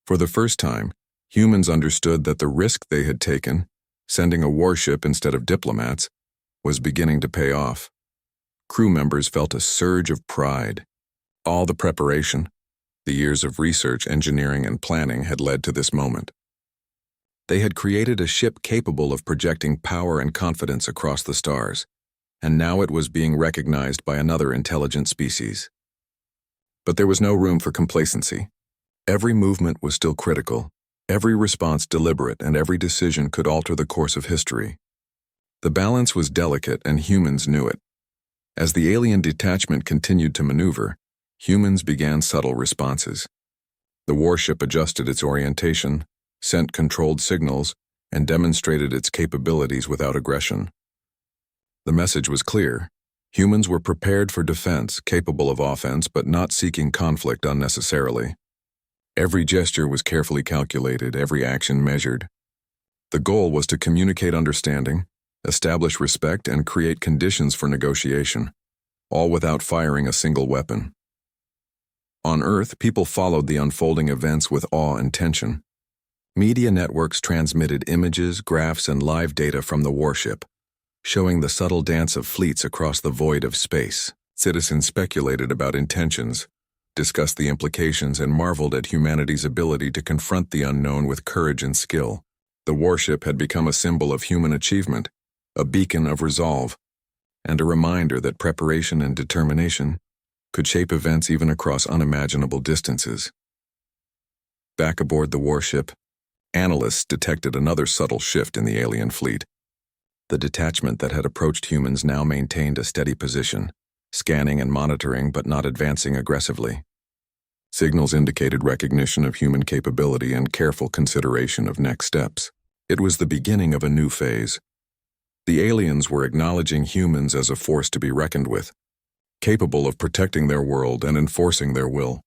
For the first time, humans understood that the risk they had taken, sending a warship instead of diplomats, was beginning to pay off. Crew members felt a surge of pride. All the preparation, the years of research, engineering, and planning had led to this moment. They had created a ship capable of projecting power and confidence across the stars, and now it was being recognized by another intelligent species. But there was no room for complacency. Every movement was still critical, every response deliberate, and every decision could alter the course of history. The balance was delicate, and humans knew it. As the alien detachment continued to maneuver, humans began subtle responses. The warship adjusted its orientation, sent controlled signals, and demonstrated its capabilities without aggression. The message was clear. Humans were prepared for defense, capable of offense, but not seeking conflict unnecessarily. Every gesture was carefully calculated, every action measured. The goal was to communicate understanding, establish respect, and create conditions for negotiation, all without firing a single weapon. On Earth, people followed the unfolding events with awe and tension. Media networks transmitted images, graphs, and live data from the warship, showing the subtle dance of fleets across the void of space. Citizens speculated about intentions, discussed the implications, and marveled at humanity's ability to confront the unknown with courage and skill. The warship had become a symbol of human achievement, a beacon of resolve, and a reminder that preparation and determination could shape events even across unimaginable distances. Back aboard the warship, analysts detected another subtle shift in the alien fleet. The detachment that had approached humans now maintained a steady position, scanning and monitoring but not advancing aggressively. Signals indicated recognition of human capability and careful consideration of next steps. It was the beginning of a new phase. The aliens were acknowledging humans as a force to be reckoned with, capable of protecting their world and enforcing their will.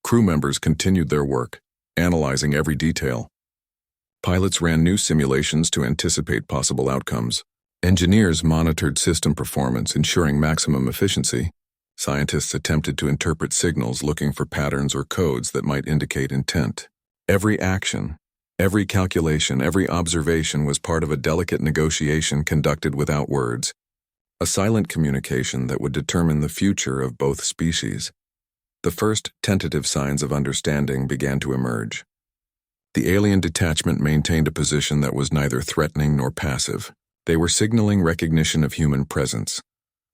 Crew members continued their work, analyzing every detail. Pilots ran new simulations to anticipate possible outcomes. Engineers monitored system performance, ensuring maximum efficiency. Scientists attempted to interpret signals, looking for patterns or codes that might indicate intent. Every action, every calculation, every observation was part of a delicate negotiation conducted without words, a silent communication that would determine the future of both species. The first tentative signs of understanding began to emerge. The alien detachment maintained a position that was neither threatening nor passive. They were signaling recognition of human presence,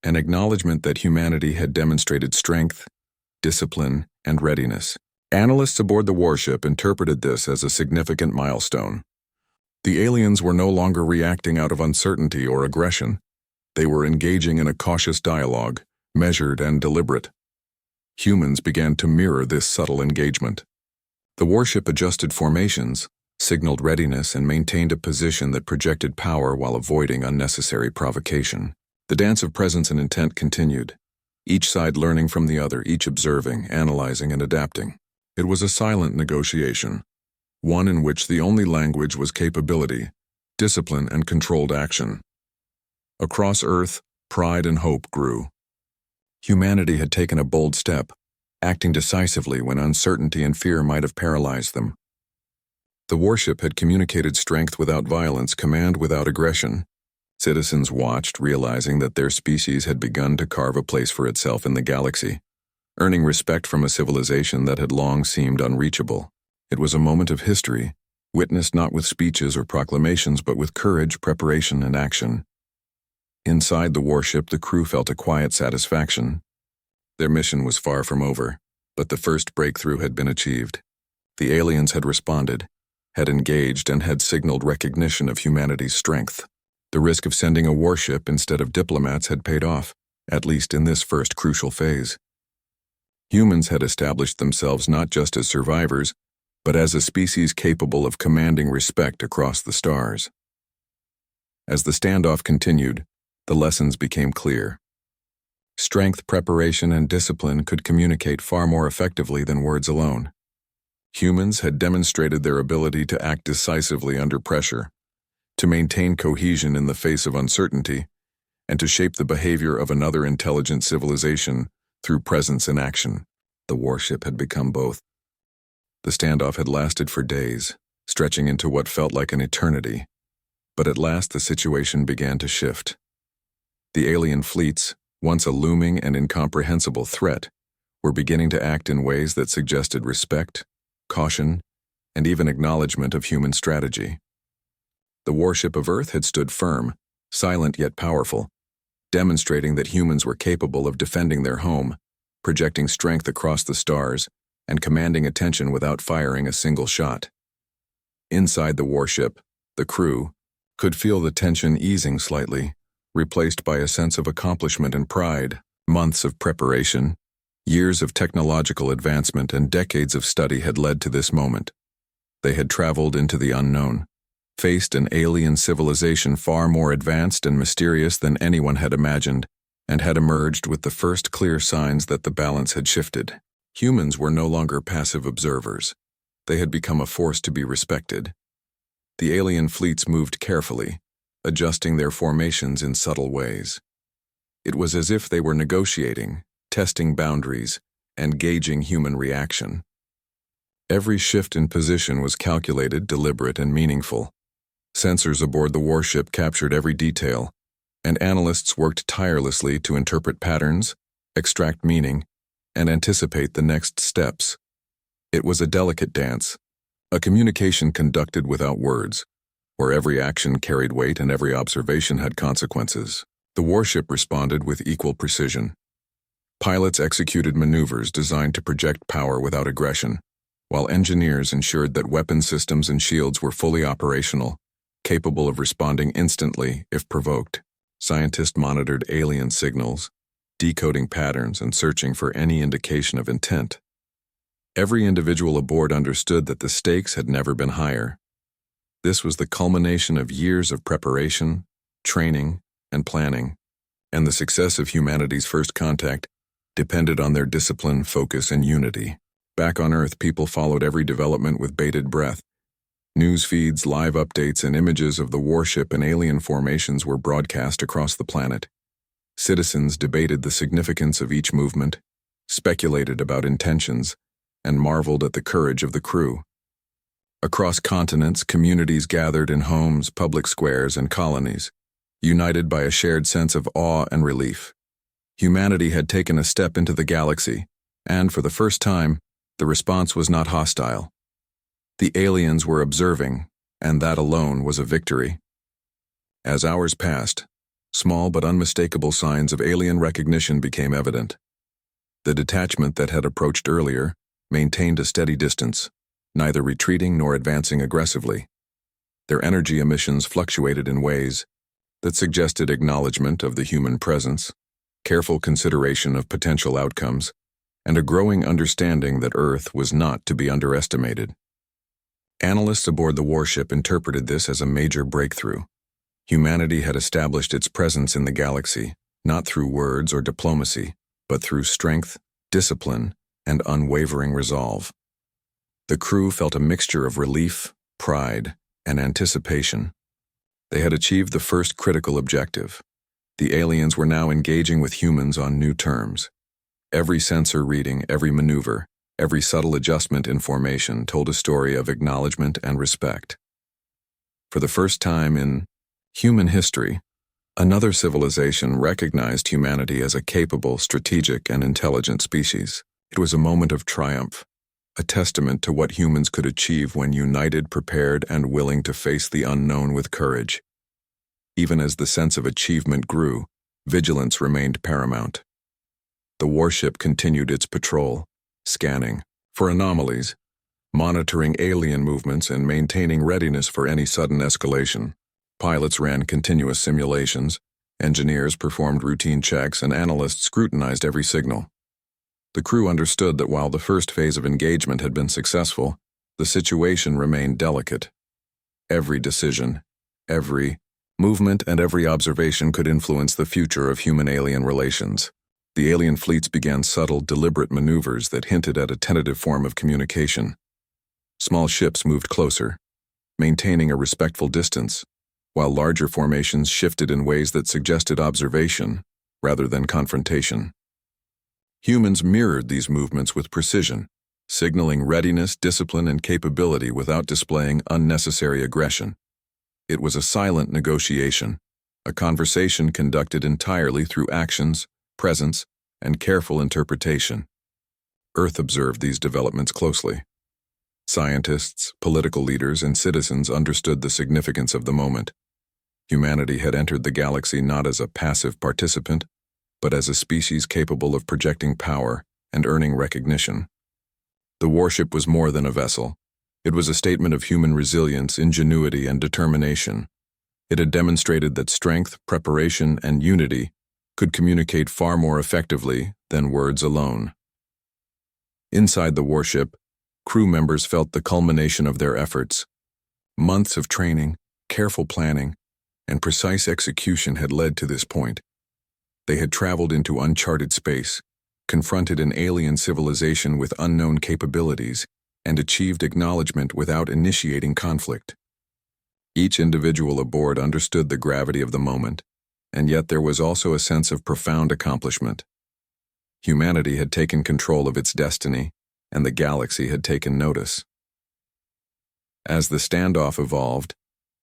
an acknowledgement that humanity had demonstrated strength, discipline, and readiness. Analysts aboard the warship interpreted this as a significant milestone. The aliens were no longer reacting out of uncertainty or aggression. They were engaging in a cautious dialogue, measured and deliberate. Humans began to mirror this subtle engagement. The warship adjusted formations, signaled readiness, and maintained a position that projected power while avoiding unnecessary provocation. The dance of presence and intent continued, each side learning from the other, each observing, analyzing, and adapting. It was a silent negotiation, one in which the only language was capability, discipline, and controlled action. Across Earth, pride and hope grew. Humanity had taken a bold step, acting decisively when uncertainty and fear might have paralyzed them. The warship had communicated strength without violence, command without aggression. Citizens watched, realizing that their species had begun to carve a place for itself in the galaxy, earning respect from a civilization that had long seemed unreachable. It was a moment of history, witnessed not with speeches or proclamations but with courage, preparation, and action. Inside the warship, the crew felt a quiet satisfaction. Their mission was far from over, but the first breakthrough had been achieved. The aliens had responded, had engaged, and had signaled recognition of humanity's strength. The risk of sending a warship instead of diplomats had paid off, at least in this first crucial phase. Humans had established themselves not just as survivors, but as a species capable of commanding respect across the stars. As the standoff continued, the lessons became clear. Strength, preparation, and discipline could communicate far more effectively than words alone. Humans had demonstrated their ability to act decisively under pressure, to maintain cohesion in the face of uncertainty, and to shape the behavior of another intelligent civilization through presence and action. The warship had become both. The standoff had lasted for days, stretching into what felt like an eternity. But at last the situation began to shift. The alien fleets, once a looming and incomprehensible threat, were beginning to act in ways that suggested respect, caution, and even acknowledgement of human strategy. The warship of Earth had stood firm, silent yet powerful, demonstrating that humans were capable of defending their home, projecting strength across the stars, and commanding attention without firing a single shot. Inside the warship, the crew could feel the tension easing slightly, replaced by a sense of accomplishment and pride. Months of preparation, years of technological advancement, and decades of study had led to this moment. They had traveled into the unknown, faced an alien civilization far more advanced and mysterious than anyone had imagined, and had emerged with the first clear signs that the balance had shifted. Humans were no longer passive observers. They had become a force to be respected. The alien fleets moved carefully, adjusting their formations in subtle ways. It was as if they were negotiating, testing boundaries, and gauging human reaction. Every shift in position was calculated, deliberate, and meaningful. Sensors aboard the warship captured every detail, and analysts worked tirelessly to interpret patterns, extract meaning, and anticipate the next steps. It was a delicate dance, a communication conducted without words, where every action carried weight and every observation had consequences. The warship responded with equal precision. Pilots executed maneuvers designed to project power without aggression, while engineers ensured that weapon systems and shields were fully operational, capable of responding instantly if provoked. Scientists monitored alien signals, decoding patterns and searching for any indication of intent. Every individual aboard understood that the stakes had never been higher. This was the culmination of years of preparation, training, and planning, and the success of humanity's first contact depended on their discipline, focus, and unity. Back on Earth, people followed every development with bated breath. News feeds, live updates, and images of the warship and alien formations were broadcast across the planet. Citizens debated the significance of each movement, speculated about intentions, and marveled at the courage of the crew. Across continents, communities gathered in homes, public squares, and colonies, united by a shared sense of awe and relief. Humanity had taken a step into the galaxy, and for the first time, the response was not hostile. The aliens were observing, and that alone was a victory. As hours passed, small but unmistakable signs of alien recognition became evident. The detachment that had approached earlier maintained a steady distance, neither retreating nor advancing aggressively. Their energy emissions fluctuated in ways that suggested acknowledgement of the human presence, careful consideration of potential outcomes, and a growing understanding that Earth was not to be underestimated. Analysts aboard the warship interpreted this as a major breakthrough. Humanity had established its presence in the galaxy, not through words or diplomacy, but through strength, discipline, and unwavering resolve. The crew felt a mixture of relief, pride, and anticipation. They had achieved the first critical objective. The aliens were now engaging with humans on new terms. Every sensor reading, every maneuver, every subtle adjustment in formation told a story of acknowledgement and respect. For the first time in human history, another civilization recognized humanity as a capable, strategic, and intelligent species. It was a moment of triumph, a testament to what humans could achieve when united, prepared, and willing to face the unknown with courage. Even as the sense of achievement grew, vigilance remained paramount. The warship continued its patrol, scanning for anomalies, monitoring alien movements, and maintaining readiness for any sudden escalation. Pilots ran continuous simulations, engineers performed routine checks, and analysts scrutinized every signal. The crew understood that while the first phase of engagement had been successful, the situation remained delicate. Every decision, every movement, and every observation could influence the future of human-alien relations. The alien fleets began subtle, deliberate maneuvers that hinted at a tentative form of communication. Small ships moved closer, maintaining a respectful distance, while larger formations shifted in ways that suggested observation rather than confrontation. Humans mirrored these movements with precision, signaling readiness, discipline, and capability without displaying unnecessary aggression. It was a silent negotiation, a conversation conducted entirely through actions, presence, and careful interpretation. Earth observed these developments closely. Scientists, political leaders, and citizens understood the significance of the moment. Humanity had entered the galaxy not as a passive participant, but as a species capable of projecting power and earning recognition. The warship was more than a vessel. It was a statement of human resilience, ingenuity, and determination. It had demonstrated that strength, preparation, and unity could communicate far more effectively than words alone. Inside the warship, crew members felt the culmination of their efforts. Months of training, careful planning, and precise execution had led to this point. They had traveled into uncharted space, confronted an alien civilization with unknown capabilities, and achieved acknowledgement without initiating conflict. Each individual aboard understood the gravity of the moment, and yet there was also a sense of profound accomplishment. Humanity had taken control of its destiny, and the galaxy had taken notice. As the standoff evolved,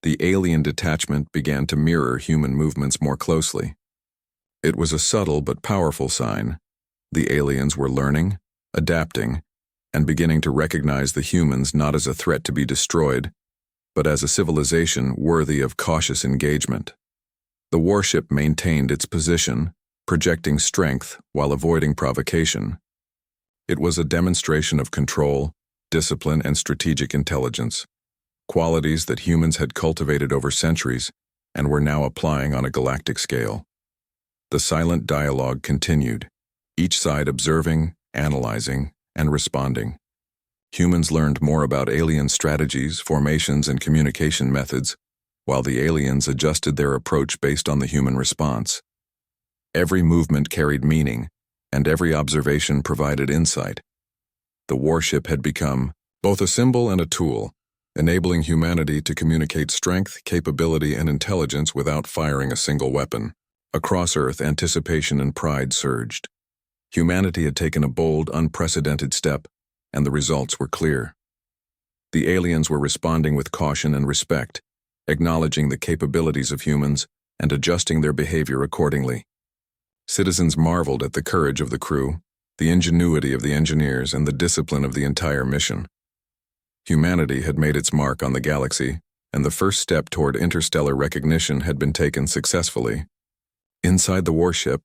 the alien detachment began to mirror human movements more closely. It was a subtle but powerful sign. The aliens were learning, adapting, and beginning to recognize the humans not as a threat to be destroyed, but as a civilization worthy of cautious engagement. The warship maintained its position, projecting strength while avoiding provocation. It was a demonstration of control, discipline, and strategic intelligence, qualities that humans had cultivated over centuries and were now applying on a galactic scale. The silent dialogue continued, each side observing, analyzing, and responding. Humans learned more about alien strategies, formations, and communication methods, while the aliens adjusted their approach based on the human response. Every movement carried meaning, and every observation provided insight. The warship had become both a symbol and a tool, enabling humanity to communicate strength, capability, and intelligence without firing a single weapon. Across Earth, anticipation and pride surged. Humanity had taken a bold, unprecedented step, and the results were clear. The aliens were responding with caution and respect, acknowledging the capabilities of humans and adjusting their behavior accordingly. Citizens marveled at the courage of the crew, the ingenuity of the engineers, and the discipline of the entire mission. Humanity had made its mark on the galaxy, and the first step toward interstellar recognition had been taken successfully. Inside the warship,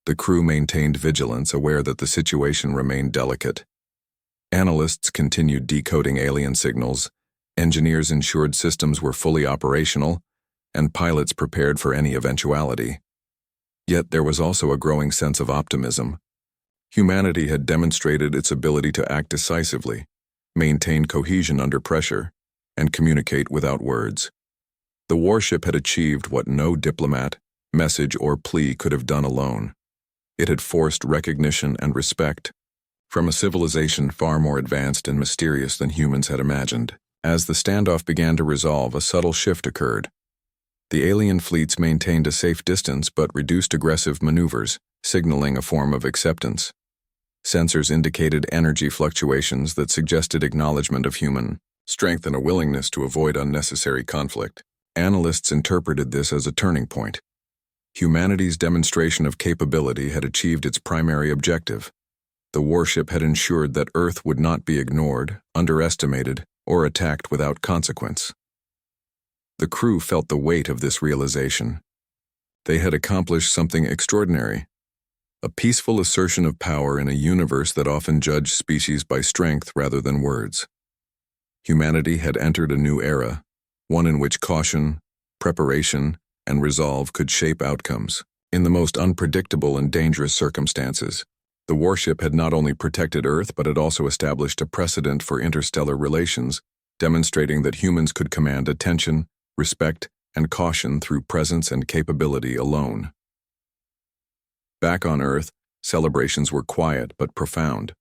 the crew maintained vigilance, aware that the situation remained delicate. Analysts continued decoding alien signals, engineers ensured systems were fully operational, and pilots prepared for any eventuality. Yet there was also a growing sense of optimism. Humanity had demonstrated its ability to act decisively, maintain cohesion under pressure, and communicate without words. The warship had achieved what no diplomat, message, or plea could have done alone. It had forced recognition and respect from a civilization far more advanced and mysterious than humans had imagined. As the standoff began to resolve, a subtle shift occurred. The alien fleets maintained a safe distance but reduced aggressive maneuvers, signaling a form of acceptance. Sensors indicated energy fluctuations that suggested acknowledgement of human strength and a willingness to avoid unnecessary conflict. Analysts interpreted this as a turning point. Humanity's demonstration of capability had achieved its primary objective. The warship had ensured that Earth would not be ignored, underestimated, or attacked without consequence. The crew felt the weight of this realization. They had accomplished something extraordinary, a peaceful assertion of power in a universe that often judged species by strength rather than words. Humanity had entered a new era, one in which caution, preparation, and resolve could shape outcomes. In the most unpredictable and dangerous circumstances, the warship had not only protected Earth but had also established a precedent for interstellar relations, demonstrating that humans could command attention, respect, and caution through presence and capability alone. Back on Earth, celebrations were quiet but profound.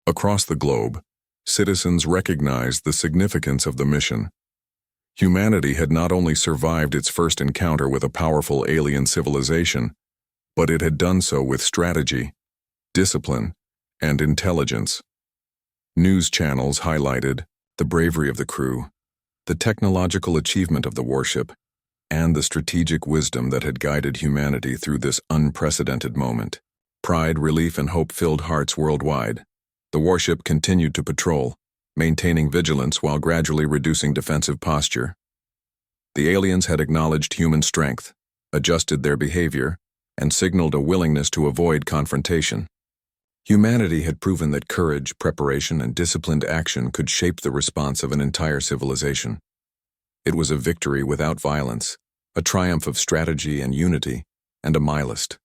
Across the globe, citizens recognized the significance of the mission. Humanity had not only survived its first encounter with a powerful alien civilization, but it had done so with strategy, discipline, and intelligence. News channels highlighted the bravery of the crew, the technological achievement of the warship, and the strategic wisdom that had guided humanity through this unprecedented moment. Pride, relief, and hope filled hearts worldwide. The warship continued to patrol, maintaining vigilance while gradually reducing defensive posture. The aliens had acknowledged human strength, adjusted their behavior, and signaled a willingness to avoid confrontation. Humanity had proven that courage, preparation, and disciplined action could shape the response of an entire civilization. It was a victory without violence, a triumph of strategy and unity, and a milestone